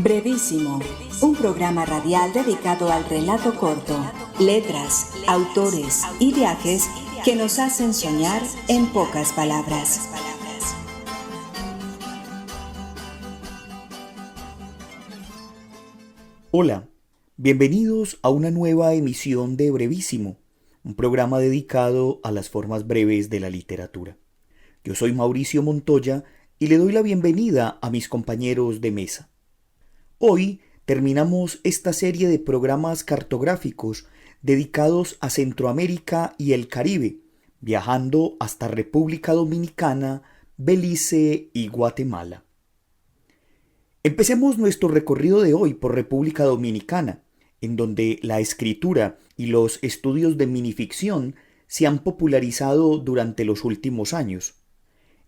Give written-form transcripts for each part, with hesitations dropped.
Brevísimo, un programa radial dedicado al relato corto, letras, autores y viajes que nos hacen soñar en pocas palabras. Hola, bienvenidos a una nueva emisión de Brevísimo, un programa dedicado a las formas breves de la literatura. Yo soy Mauricio Montoya y le doy la bienvenida a mis compañeros de mesa. Hoy terminamos esta serie de programas cartográficos dedicados a Centroamérica y el Caribe, viajando hasta República Dominicana, Belice y Guatemala. Empecemos nuestro recorrido de hoy por República Dominicana, en donde la escritura y los estudios de minificción se han popularizado durante los últimos años.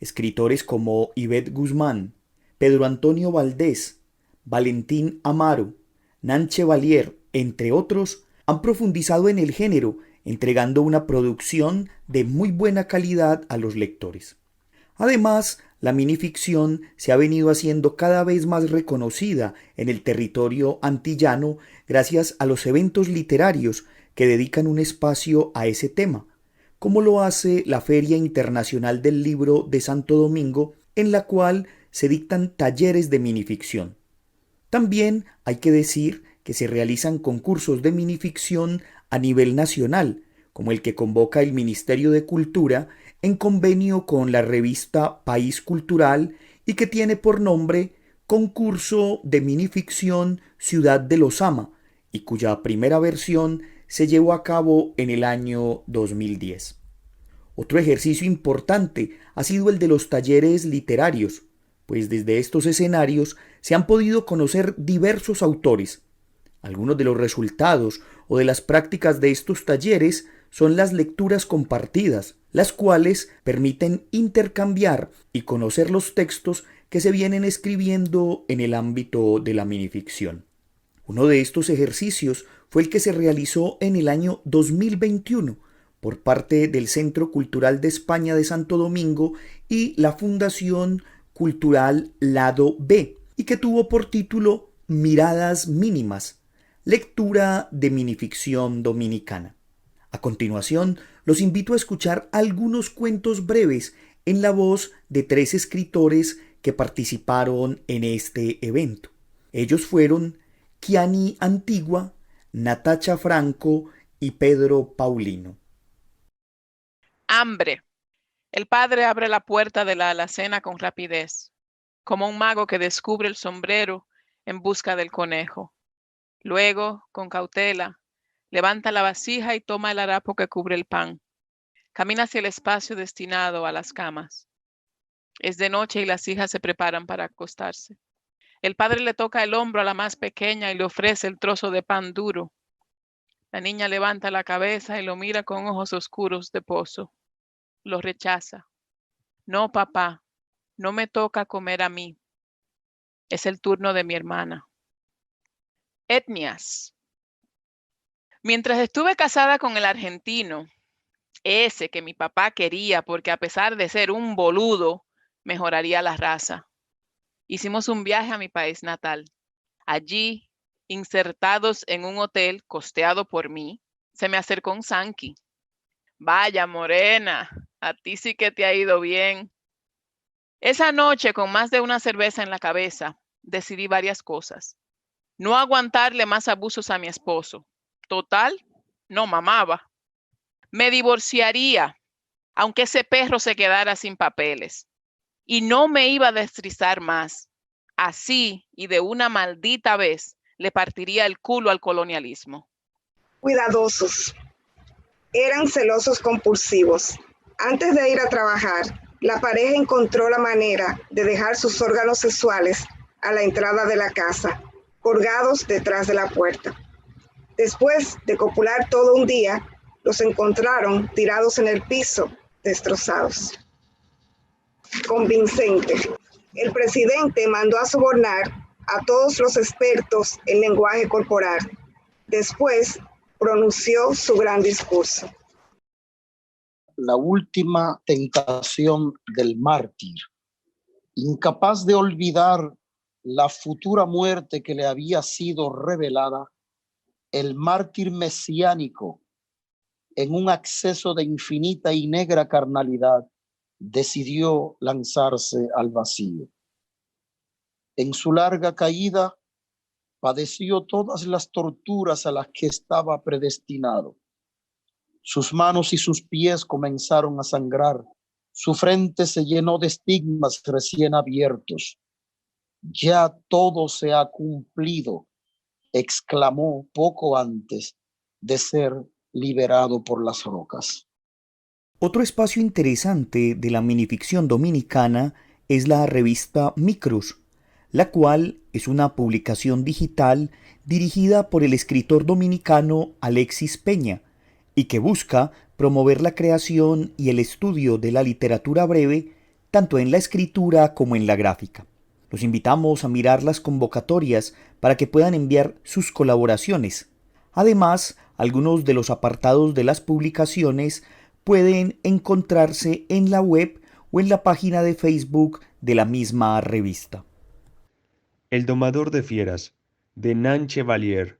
Escritores como Ivette Guzmán, Pedro Antonio Valdés, Valentín Amaro, Nanche Valier, entre otros, han profundizado en el género, entregando una producción de muy buena calidad a los lectores. Además, la minificción se ha venido haciendo cada vez más reconocida en el territorio antillano gracias a los eventos literarios que dedican un espacio a ese tema, como lo hace la Feria Internacional del Libro de Santo Domingo, en la cual se dictan talleres de minificción. También hay que decir que se realizan concursos de minificción a nivel nacional, como el que convoca el Ministerio de Cultura en convenio con la revista País Cultural y que tiene por nombre Concurso de Minificción Ciudad de Lozama, y cuya primera versión se llevó a cabo en el año 2010. Otro ejercicio importante ha sido el de los talleres literarios, pues desde estos escenarios se han podido conocer diversos autores. Algunos de los resultados o de las prácticas de estos talleres son las lecturas compartidas, las cuales permiten intercambiar y conocer los textos que se vienen escribiendo en el ámbito de la minificción. Uno de estos ejercicios fue el que se realizó en el año 2021 por parte del Centro Cultural de España de Santo Domingo y la Fundación Cultural Lado B, y que tuvo por título Miradas Mínimas, lectura de minificción dominicana. A continuación, los invito a escuchar algunos cuentos breves en la voz de 3 escritores que participaron en este evento. Ellos fueron Kiani Antigua, Natacha Franco y Pedro Paulino. Hambre. El padre abre la puerta de la alacena con rapidez, como un mago que descubre el sombrero en busca del conejo. Luego, con cautela, levanta la vasija y toma el harapo que cubre el pan. Camina hacia el espacio destinado a las camas. Es de noche y las hijas se preparan para acostarse. El padre le toca el hombro a la más pequeña y le ofrece el trozo de pan duro. La niña levanta la cabeza y lo mira con ojos oscuros de pozo. Lo rechaza. No, papá, no me toca comer a mí. Es el turno de mi hermana. Etnias. Mientras estuve casada con el argentino, ese que mi papá quería porque a pesar de ser un boludo, mejoraría la raza, hicimos un viaje a mi país natal. Allí, insertados en un hotel costeado por mí, se me acercó un sanqui. Vaya, morena, a ti sí que te ha ido bien. Esa noche, con más de una cerveza en la cabeza, decidí varias cosas. No aguantarle más abusos a mi esposo. Total, no mamaba. Me divorciaría, aunque ese perro se quedara sin papeles. Y no me iba a destrizar más. Así, y de una maldita vez, le partiría el culo al colonialismo. Cuidadosos. Eran celosos compulsivos. Antes de ir a trabajar, la pareja encontró la manera de dejar sus órganos sexuales a la entrada de la casa, colgados detrás de la puerta. Después de copular todo un día, los encontraron tirados en el piso, destrozados. Convincente. El presidente mandó a sobornar a todos los expertos en lenguaje corporal. Después pronunció su gran discurso. La última tentación del mártir. Incapaz de olvidar la futura muerte que le había sido revelada, el mártir mesiánico, en un acceso de infinita y negra carnalidad, decidió lanzarse al vacío. En su larga caída, padeció todas las torturas a las que estaba predestinado. Sus manos y sus pies comenzaron a sangrar. Su frente se llenó de estigmas recién abiertos. Ya todo se ha cumplido, exclamó poco antes de ser liberado por las rocas. Otro espacio interesante de la minificción dominicana es la revista Micros, la cual es una publicación digital dirigida por el escritor dominicano Alexis Peña y que busca promover la creación y el estudio de la literatura breve tanto en la escritura como en la gráfica. Los invitamos a mirar las convocatorias para que puedan enviar sus colaboraciones. Además, algunos de los apartados de las publicaciones pueden encontrarse en la web o en la página de Facebook de la misma revista. El domador de fieras, de Nan Chevalier.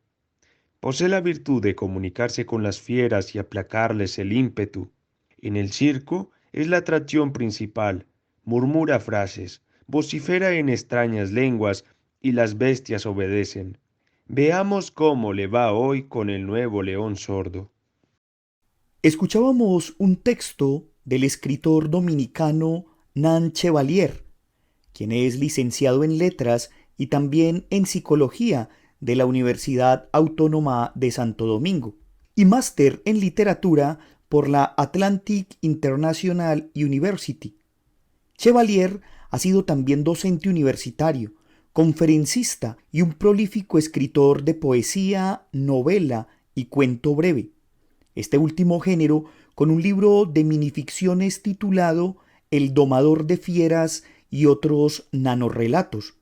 Posee la virtud de comunicarse con las fieras y aplacarles el ímpetu. En el circo es la atracción principal, murmura frases, vocifera en extrañas lenguas y las bestias obedecen. Veamos cómo le va hoy con el nuevo león sordo. Escuchábamos un texto del escritor dominicano Nan Chevalier, quien es licenciado en Letras y también en Psicología de la Universidad Autónoma de Santo Domingo, y máster en Literatura por la Atlantic International University. Chevalier ha sido también docente universitario, conferencista y un prolífico escritor de poesía, novela y cuento breve. Este último género con un libro de minificciones titulado El domador de fieras y otros nanorrelatos,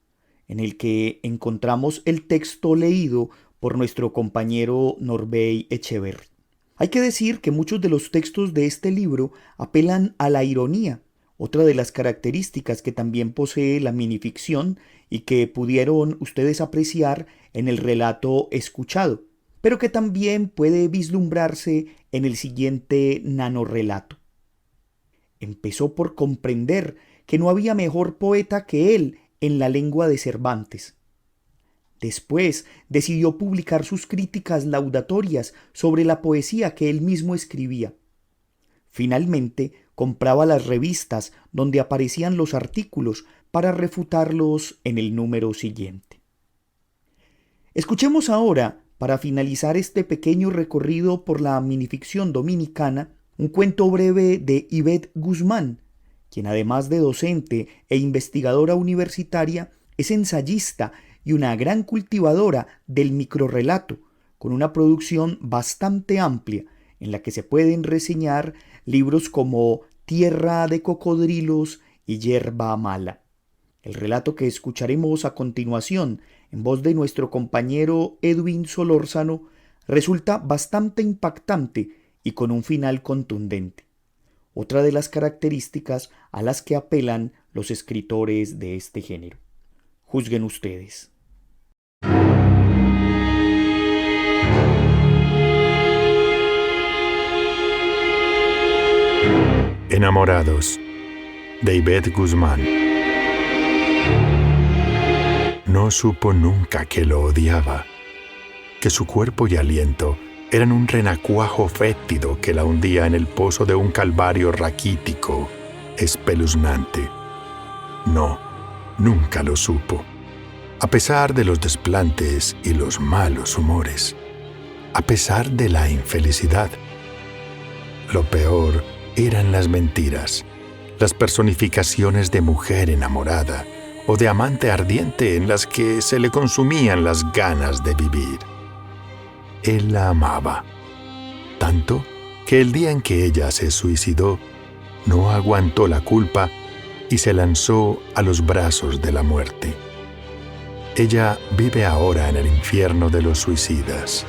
en el que encontramos el texto leído por nuestro compañero Norbey Echeverry. Hay que decir que muchos de los textos de este libro apelan a la ironía, otra de las características que también posee la minificción y que pudieron ustedes apreciar en el relato escuchado, pero que también puede vislumbrarse en el siguiente nanorrelato. Empezó por comprender que no había mejor poeta que él en la lengua de Cervantes. Después decidió publicar sus críticas laudatorias sobre la poesía que él mismo escribía. Finalmente, compraba las revistas donde aparecían los artículos para refutarlos en el número siguiente. Escuchemos ahora, para finalizar este pequeño recorrido por la minificción dominicana, un cuento breve de Ivette Guzmán, quien además de docente e investigadora universitaria, es ensayista y una gran cultivadora del microrrelato, con una producción bastante amplia en la que se pueden reseñar libros como Tierra de cocodrilos y Yerba mala. El relato que escucharemos a continuación, en voz de nuestro compañero Edwin Solórzano, resulta bastante impactante y con un final contundente. Otra de las características a las que apelan los escritores de este género. Juzguen ustedes. Enamorados, de Ivette Guzmán. No supo nunca que lo odiaba, que su cuerpo y aliento eran un renacuajo fétido que la hundía en el pozo de un calvario raquítico, espeluznante. No, nunca lo supo, a pesar de los desplantes y los malos humores, a pesar de la infelicidad. Lo peor eran las mentiras, las personificaciones de mujer enamorada o de amante ardiente en las que se le consumían las ganas de vivir. Él la amaba, tanto que el día en que ella se suicidó, no aguantó la culpa y se lanzó a los brazos de la muerte. Ella vive ahora en el infierno de los suicidas,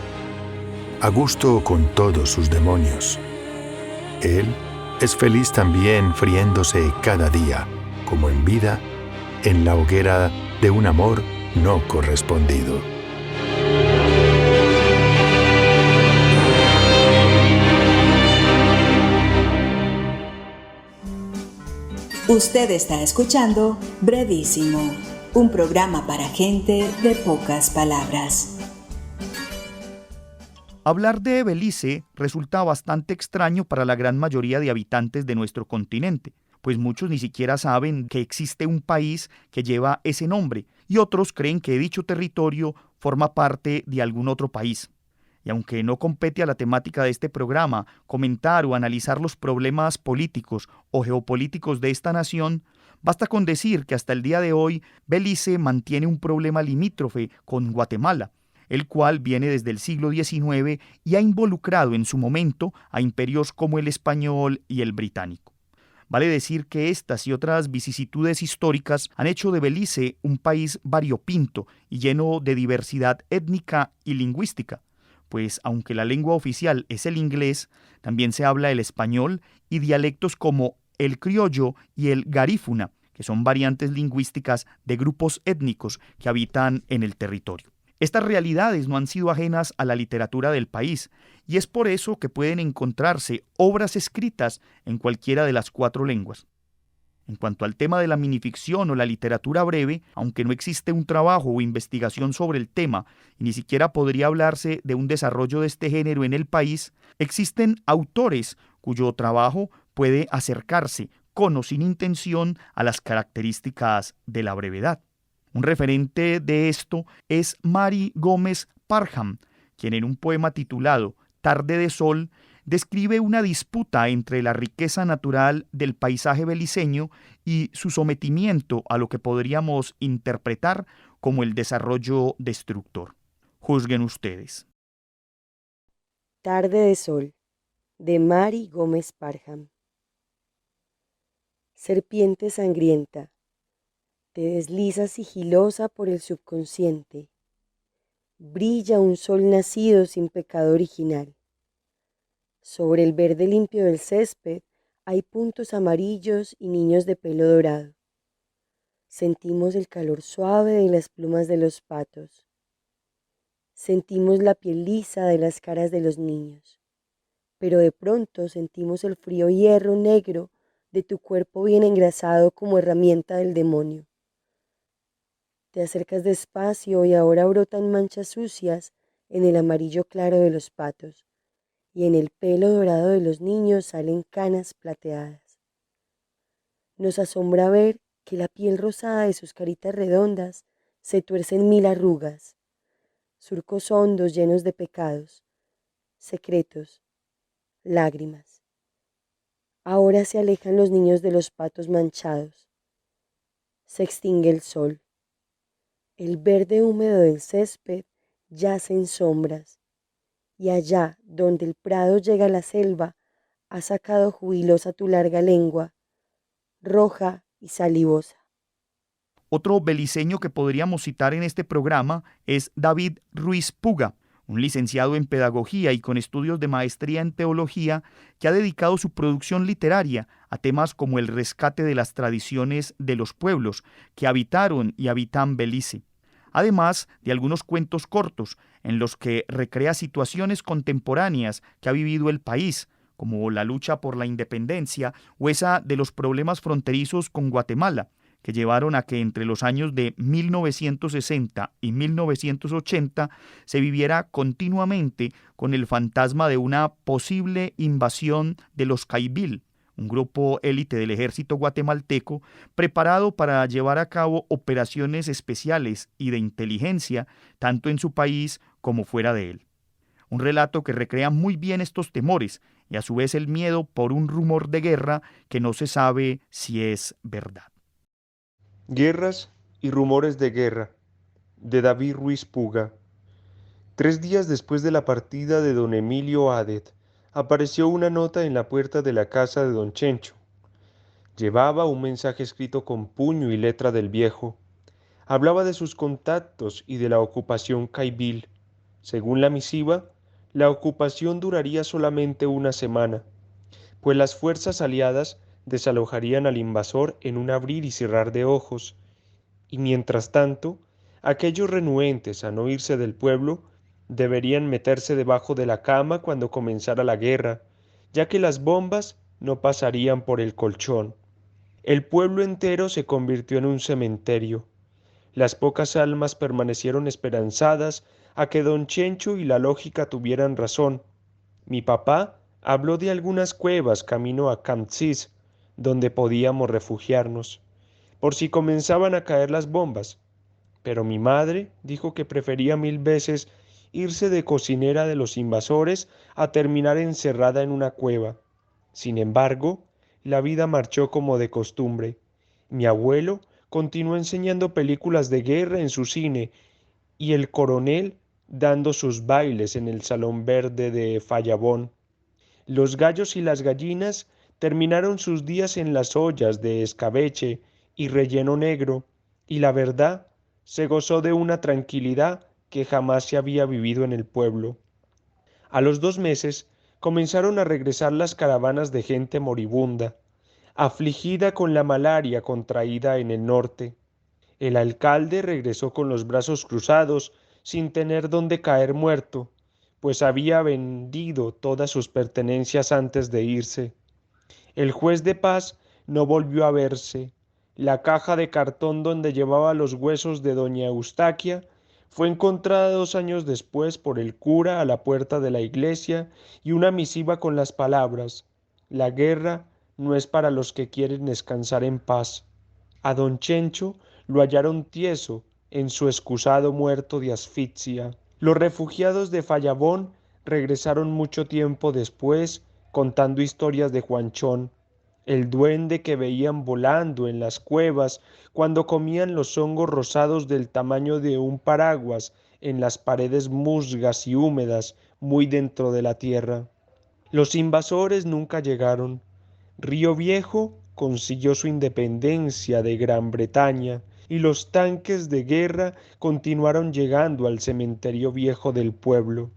a gusto con todos sus demonios. Él es feliz también friéndose cada día, como en vida, en la hoguera de un amor no correspondido. Usted está escuchando Brevísimo, un programa para gente de pocas palabras. Hablar de Belice resulta bastante extraño para la gran mayoría de habitantes de nuestro continente, pues muchos ni siquiera saben que existe un país que lleva ese nombre y otros creen que dicho territorio forma parte de algún otro país. Y aunque no compete a la temática de este programa comentar o analizar los problemas políticos o geopolíticos de esta nación, basta con decir que hasta el día de hoy Belice mantiene un problema limítrofe con Guatemala, el cual viene desde el siglo XIX y ha involucrado en su momento a imperios como el español y el británico. Vale decir que estas y otras vicisitudes históricas han hecho de Belice un país variopinto y lleno de diversidad étnica y lingüística, pues aunque la lengua oficial es el inglés, también se habla el español y dialectos como el criollo y el garífuna, que son variantes lingüísticas de grupos étnicos que habitan en el territorio. Estas realidades no han sido ajenas a la literatura del país, y es por eso que pueden encontrarse obras escritas en cualquiera de las 4 lenguas. En cuanto al tema de la minificción o la literatura breve, aunque no existe un trabajo o investigación sobre el tema, y ni siquiera podría hablarse de un desarrollo de este género en el país, existen autores cuyo trabajo puede acercarse, con o sin intención, a las características de la brevedad. Un referente de esto es Mary Gómez Parham, quien en un poema titulado Tarde de Sol describe una disputa entre la riqueza natural del paisaje beliceño y su sometimiento a lo que podríamos interpretar como el desarrollo destructor. Juzguen ustedes. Tarde de Sol, de Mary Gómez Parham. Serpiente sangrienta, te deslizas sigilosa por el subconsciente. Brilla un sol nacido sin pecado original. Sobre el verde limpio del césped hay puntos amarillos y niños de pelo dorado. Sentimos el calor suave de las plumas de los patos. Sentimos la piel lisa de las caras de los niños. Pero de pronto sentimos el frío hierro negro de tu cuerpo bien engrasado como herramienta del demonio. Te acercas despacio y ahora brotan manchas sucias en el amarillo claro de los patos, y en el pelo dorado de los niños salen canas plateadas. Nos asombra ver que la piel rosada de sus caritas redondas se tuerce en 1000 arrugas, surcos hondos llenos de pecados, secretos, lágrimas. Ahora se alejan los niños de los patos manchados. Se extingue el sol. El verde húmedo del césped yace en sombras, y allá donde el prado llega a la selva, has sacado jubilosa tu larga lengua, roja y salivosa. Otro beliceño que podríamos citar en este programa es David Ruiz Puga, un licenciado en pedagogía y con estudios de maestría en teología que ha dedicado su producción literaria a temas como el rescate de las tradiciones de los pueblos que habitaron y habitan Belice, además de algunos cuentos cortos en los que recrea situaciones contemporáneas que ha vivido el país, como la lucha por la independencia o esa de los problemas fronterizos con Guatemala, que llevaron a que entre los años de 1960 y 1980 se viviera continuamente con el fantasma de una posible invasión de los Caibil, un grupo élite del ejército guatemalteco preparado para llevar a cabo operaciones especiales y de inteligencia tanto en su país como fuera de él. Un relato que recrea muy bien estos temores y a su vez el miedo por un rumor de guerra que no se sabe si es verdad. Guerras y rumores de guerra, de David Ruiz Puga. 3 días después de la partida de don Emilio Adet, apareció una nota en la puerta de la casa de don Chencho. Llevaba un mensaje escrito con puño y letra del viejo. Hablaba de sus contactos y de la ocupación Caibil. Según la misiva, la ocupación duraría solamente una semana, pues las fuerzas aliadas desalojarían al invasor en un abrir y cerrar de ojos, Y mientras tanto, aquellos renuentes a no irse del pueblo deberían meterse debajo de la cama cuando comenzara la guerra, ya que las bombas no pasarían por el colchón. El pueblo entero se convirtió en un cementerio. Las pocas almas permanecieron esperanzadas a que don Chencho y la lógica tuvieran razón. Mi papá habló de algunas cuevas camino a Campsis, donde podíamos refugiarnos, por si comenzaban a caer las bombas. Pero mi madre dijo que prefería 1000 veces irse de cocinera de los invasores a terminar encerrada en una cueva. Sin embargo, la vida marchó como de costumbre. Mi abuelo continuó enseñando películas de guerra en su cine y el coronel dando sus bailes en el Salón Verde de Fallabón. Los gallos y las gallinas terminaron sus días en las ollas de escabeche y relleno negro, y la verdad, se gozó de una tranquilidad que jamás se había vivido en el pueblo. A los 2 meses comenzaron a regresar las caravanas de gente moribunda, afligida con la malaria contraída en el norte. El alcalde regresó con los brazos cruzados, sin tener dónde caer muerto, pues había vendido todas sus pertenencias antes de irse. El juez de paz no volvió a verse. La caja de cartón donde llevaba los huesos de doña Eustaquia fue encontrada 2 años después por el cura a la puerta de la iglesia y una misiva con las palabras: la guerra no es para los que quieren descansar en paz. A don Chencho lo hallaron tieso en su excusado muerto de asfixia. Los refugiados de Fallabón regresaron mucho tiempo después contando historias de Juanchón, el duende que veían volando en las cuevas cuando comían los hongos rosados del tamaño de un paraguas en las paredes musgas y húmedas muy dentro de la tierra. Los invasores nunca llegaron. Río Viejo consiguió su independencia de Gran Bretaña y los tanques de guerra continuaron llegando al cementerio viejo del pueblo.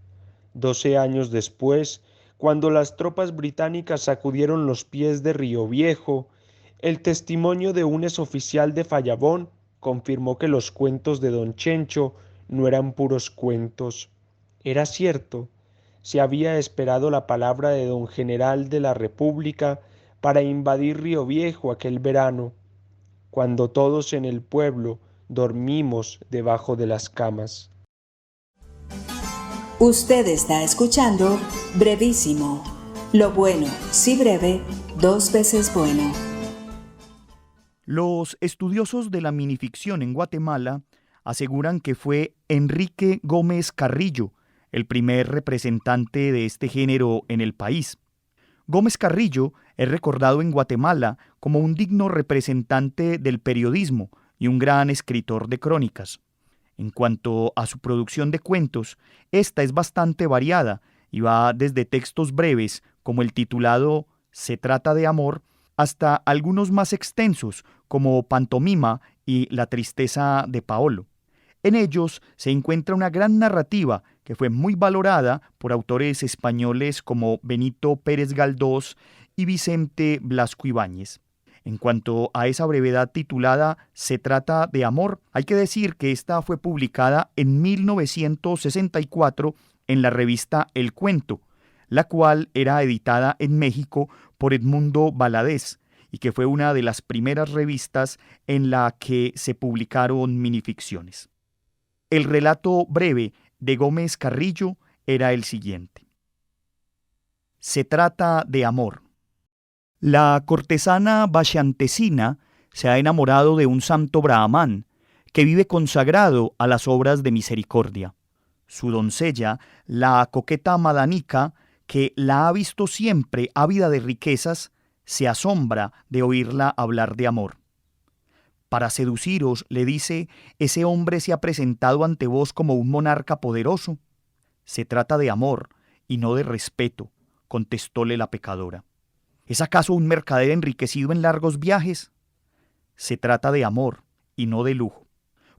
12 años después, cuando las tropas británicas sacudieron los pies de Río Viejo, el testimonio de un exoficial de Fallabón confirmó que los cuentos de don Chencho no eran puros cuentos. Era cierto, se había esperado la palabra de don General de la República para invadir Río Viejo aquel verano, cuando todos en el pueblo dormimos debajo de las camas. Usted está escuchando Brevísimo. Lo bueno, si breve, 2 veces bueno. Los estudiosos de la minificción en Guatemala aseguran que fue Enrique Gómez Carrillo el primer representante de este género en el país. Gómez Carrillo es recordado en Guatemala como un digno representante del periodismo y un gran escritor de crónicas. En cuanto a su producción de cuentos, esta es bastante variada y va desde textos breves, como el titulado Se trata de amor, hasta algunos más extensos, como Pantomima y La tristeza de Paolo. En ellos se encuentra una gran narrativa que fue muy valorada por autores españoles como Benito Pérez Galdós y Vicente Blasco Ibáñez. En cuanto a esa brevedad titulada Se trata de amor, hay que decir que esta fue publicada en 1964 en la revista El Cuento, la cual era editada en México por Edmundo Valadez y que fue una de las primeras revistas en la que se publicaron minificciones. El relato breve de Gómez Carrillo era el siguiente. Se trata de amor. La cortesana Vashantesina se ha enamorado de un santo brahmán que vive consagrado a las obras de misericordia. Su doncella, la coqueta Madanika, que la ha visto siempre ávida de riquezas, se asombra de oírla hablar de amor. Para seduciros, le dice, ese hombre se ha presentado ante vos como un monarca poderoso. Se trata de amor y no de respeto, contestóle la pecadora. ¿Es acaso un mercader enriquecido en largos viajes? Se trata de amor y no de lujo.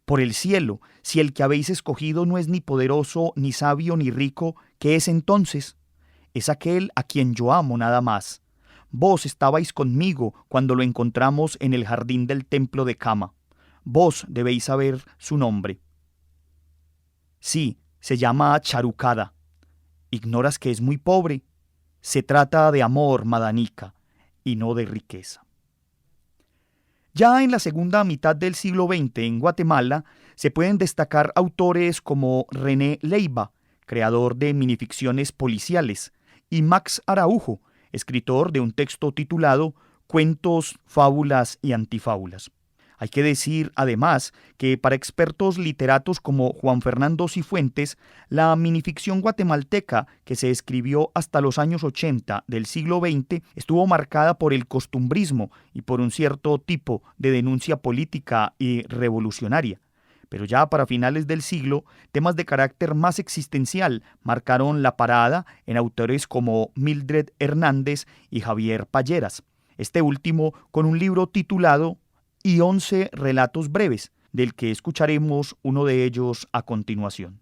Por el cielo, si el que habéis escogido no es ni poderoso, ni sabio, ni rico, ¿qué es entonces? Es aquel a quien yo amo nada más. Vos estabais conmigo cuando lo encontramos en el jardín del templo de Kama. Vos debéis saber su nombre. Sí, se llama Charucada. ¿Ignoras que es muy pobre? Se trata de amor, Madanica, y no de riqueza. Ya en la segunda mitad del siglo XX en Guatemala se pueden destacar autores como René Leiva, creador de minificciones policiales, y Max Araujo, escritor de un texto titulado Cuentos, fábulas y antifábulas. Hay que decir, además, que para expertos literatos como Juan Fernando Cifuentes, la minificción guatemalteca, que se escribió hasta los años 80 del siglo XX, estuvo marcada por el costumbrismo y por un cierto tipo de denuncia política y revolucionaria. Pero ya para finales del siglo, temas de carácter más existencial marcaron la parada en autores como Mildred Hernández y Javier Palleras, este último con un libro titulado y 11 relatos breves, del que escucharemos uno de ellos a continuación.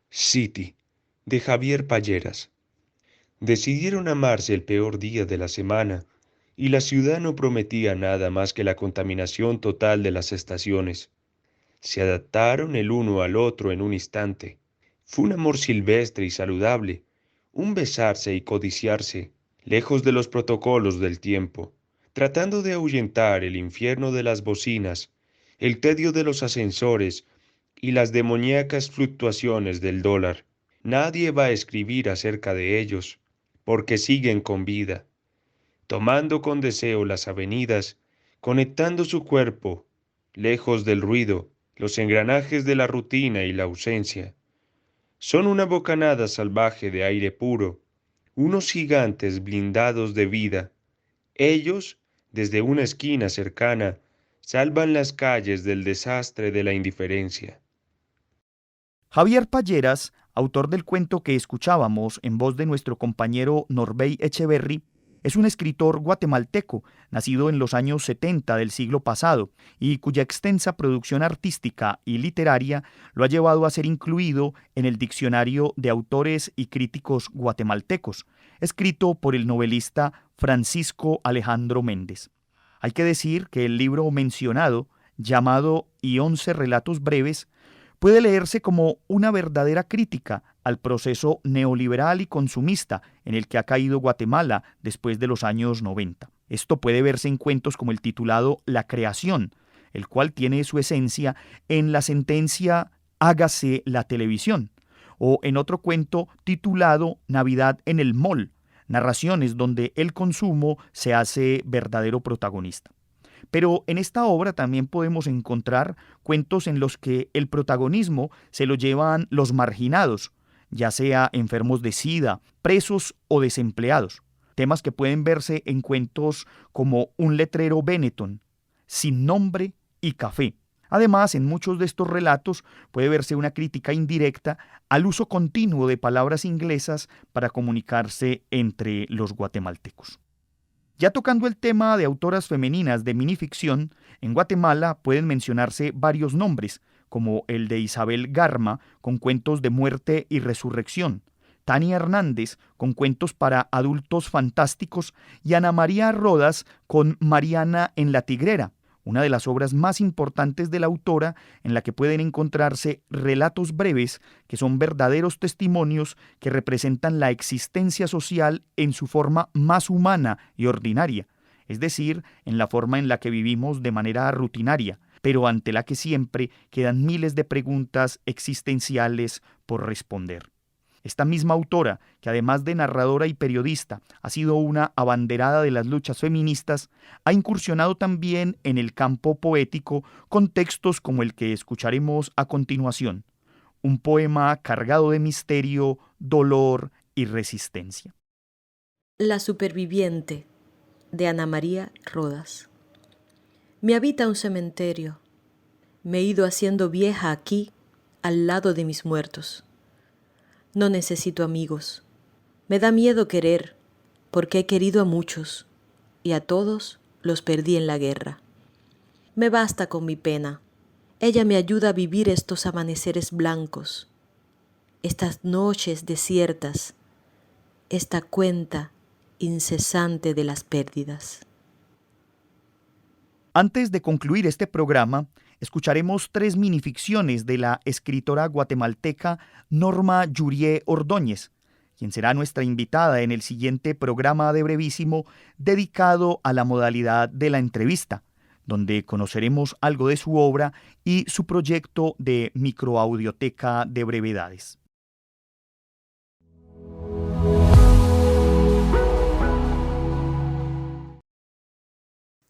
City, de Javier Palleras. Decidieron amarse el peor día de la semana, y la ciudad no prometía nada más que la contaminación total de las estaciones. Se adaptaron el uno al otro en un instante. Fue un amor silvestre y saludable, un besarse y codiciarse, lejos de los protocolos del tiempo, tratando de ahuyentar el infierno de las bocinas, el tedio de los ascensores y las demoníacas fluctuaciones del dólar. Nadie va a escribir acerca de ellos, porque siguen con vida, tomando con deseo las avenidas, conectando su cuerpo, lejos del ruido, los engranajes de la rutina y la ausencia. Son una bocanada salvaje de aire puro, unos gigantes blindados de vida. Ellos, desde una esquina cercana, salvan las calles del desastre de la indiferencia. Javier Palleras, autor del cuento que escuchábamos en voz de nuestro compañero Norbey Echeverry, es un escritor guatemalteco, nacido en los años 70 del siglo pasado, y cuya extensa producción artística y literaria lo ha llevado a ser incluido en el Diccionario de Autores y Críticos Guatemaltecos, escrito por el novelista Francisco Alejandro Méndez. Hay que decir que el libro mencionado, llamado Y 11 relatos breves, puede leerse como una verdadera crítica al proceso neoliberal y consumista en el que ha caído Guatemala después de los años 90. Esto puede verse en cuentos como el titulado La Creación, el cual tiene su esencia en la sentencia Hágase la televisión, o en otro cuento titulado Navidad en el Mall, narraciones donde el consumo se hace verdadero protagonista. Pero en esta obra también podemos encontrar cuentos en los que el protagonismo se lo llevan los marginados, ya sea enfermos de SIDA, presos o desempleados. Temas que pueden verse en cuentos como Un letrero Benetton, Sin nombre y Café. Además, en muchos de estos relatos puede verse una crítica indirecta al uso continuo de palabras inglesas para comunicarse entre los guatemaltecos. Ya tocando el tema de autoras femeninas de minificción, en Guatemala pueden mencionarse varios nombres, como el de Isabel Garma, con cuentos de muerte y resurrección, Tania Hernández, con cuentos para adultos fantásticos, y Ana María Rodas, con Mariana en la Tigrera, una de las obras más importantes de la autora, en la que pueden encontrarse relatos breves que son verdaderos testimonios que representan la existencia social en su forma más humana y ordinaria, es decir, en la forma en la que vivimos de manera rutinaria, pero ante la que siempre quedan miles de preguntas existenciales por responder. Esta misma autora, que además de narradora y periodista, ha sido una abanderada de las luchas feministas, ha incursionado también en el campo poético con textos como el que escucharemos a continuación, un poema cargado de misterio, dolor y resistencia. La superviviente, de Ana María Rodas. Me habita un cementerio. Me he ido haciendo vieja aquí, al lado de mis muertos. No necesito amigos. Me da miedo querer, porque he querido a muchos, y a todos los perdí en la guerra. Me basta con mi pena. Ella me ayuda a vivir estos amaneceres blancos, estas noches desiertas, esta cuenta incesante de las pérdidas. Antes de concluir este programa, escucharemos 3 minificciones de la escritora guatemalteca Norma Yurié Ordóñez, quien será nuestra invitada en el siguiente programa de Brevísimo dedicado a la modalidad de la entrevista, donde conoceremos algo de su obra y su proyecto de microaudioteca de brevedades.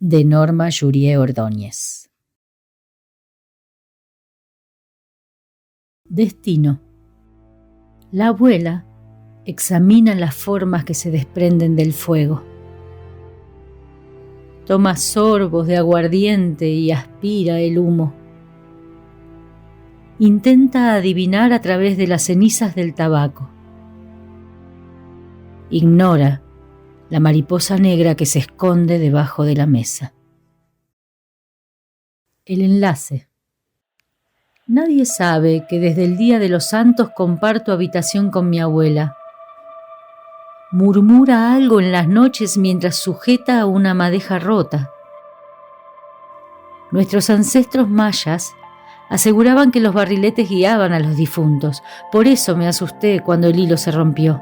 De Norma Yurié Ordóñez. Destino. La abuela examina las formas que se desprenden del fuego. Toma sorbos de aguardiente y aspira el humo. Intenta adivinar a través de las cenizas del tabaco. Ignora la mariposa negra que se esconde debajo de la mesa. El enlace. Nadie sabe que desde el Día de los Santos comparto habitación con mi abuela. Murmura algo en las noches mientras sujeta a una madeja rota. Nuestros ancestros mayas aseguraban que los barriletes guiaban a los difuntos. Por eso me asusté cuando el hilo se rompió.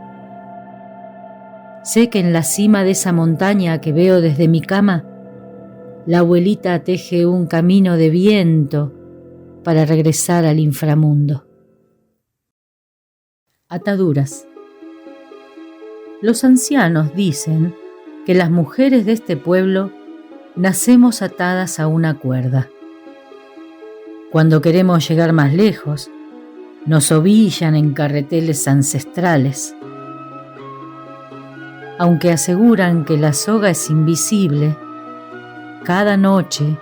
Sé que en la cima de esa montaña que veo desde mi cama, la abuelita teje un camino de viento para regresar al inframundo. Ataduras. Los ancianos dicen que las mujeres de este pueblo nacemos atadas a una cuerda. Cuando queremos llegar más lejos, nos ovillan en carreteles ancestrales. Aunque aseguran que la soga es invisible, cada noche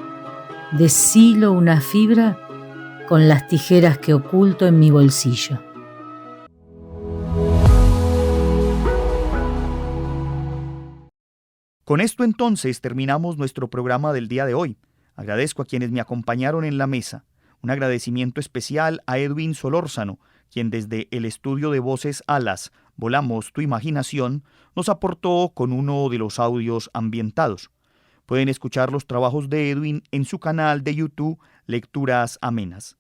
deshilo una fibra con las tijeras que oculto en mi bolsillo. Con esto entonces terminamos nuestro programa del día de hoy. Agradezco a quienes me acompañaron en la mesa. Un agradecimiento especial a Edwin Solórzano, quien desde el estudio de Voces Alas, Volamos tu Imaginación, nos aportó con uno de los audios ambientados. Pueden escuchar los trabajos de Edwin en su canal de YouTube Lecturas Amenas.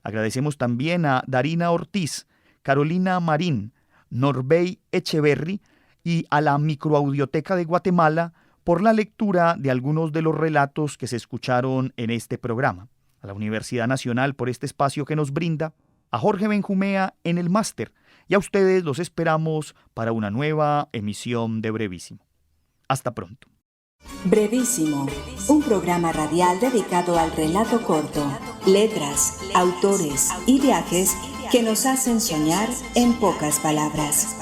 Agradecemos también a Darina Ortiz, Carolina Marín, Norbey Echeverry y a la Microaudioteca de Guatemala por la lectura de algunos de los relatos que se escucharon en este programa. A la Universidad Nacional por este espacio que nos brinda, a Jorge Benjumea en el máster, y a ustedes los esperamos para una nueva emisión de Brevísimo. Hasta pronto. Brevísimo, un programa radial dedicado al relato corto, letras, autores y viajes que nos hacen soñar en pocas palabras.